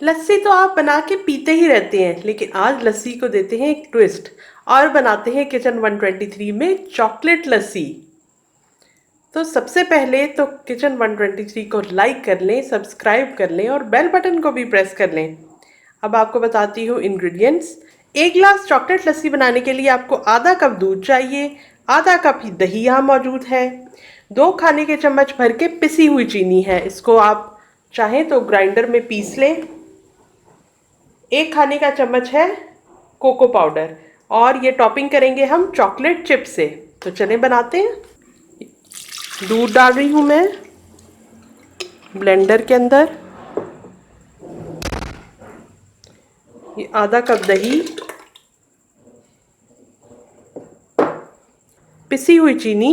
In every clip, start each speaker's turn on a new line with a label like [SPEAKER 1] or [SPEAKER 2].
[SPEAKER 1] लस्सी तो आप बना के पीते ही रहते हैं, लेकिन आज लस्सी को देते हैं एक ट्विस्ट और बनाते हैं किचन 123 में चॉकलेट लस्सी। तो सबसे पहले तो किचन 123 को लाइक कर लें, सब्सक्राइब कर लें और बेल बटन को भी प्रेस कर लें। अब आपको बताती हूँ इंग्रेडिएंट्स। एक गिलास चॉकलेट लस्सी बनाने के लिए आपको आधा कप दूध चाहिए, आधा कप ही दही यहाँ मौजूद है, 2 खाने के चम्मच भर के पिसी हुई चीनी है, इसको आप चाहें तो ग्राइंडर में पीस लें। 1 खाने का चम्मच है कोको पाउडर और ये टॉपिंग करेंगे हम चॉकलेट चिप से। तो चलें बनाते हैं। दूध डाल रही हूँ मैं ब्लेंडर के अंदर। ये आधा कप दही, पिसी हुई चीनी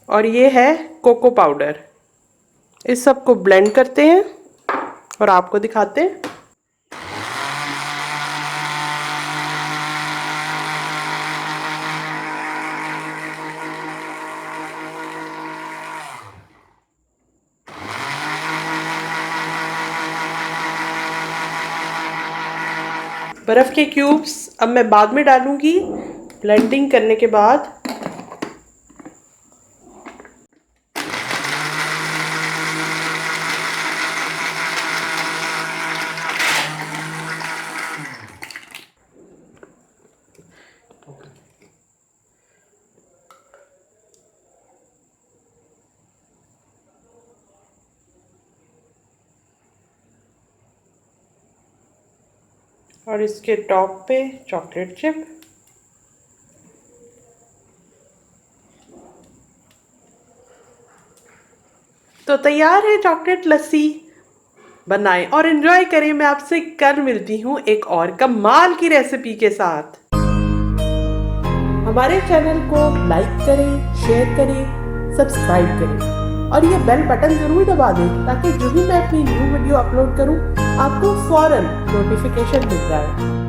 [SPEAKER 1] और ये है कोको पाउडर। इस सब को ब्लेंड करते हैं और आपको दिखाते हैं। बर्फ़ के क्यूब्स अब मैं बाद में डालूंगी ब्लेंडिंग करने के बाद। और इसके टॉप पे चॉकलेट चिप। तो तैयार है चॉकलेट लस्सी। बनाएं और एंजॉय करें। मैं आपसे कल मिलती हूँ एक और कमाल की रेसिपी के साथ। हमारे चैनल को लाइक करें, शेयर करें, सब्सक्राइब करें और ये बेल बटन जरूर दबा दें ताकि जो भी मैं अपनी न्यू वीडियो अपलोड करूँ आपको फौरन नोटिफिकेशन मिल जाए।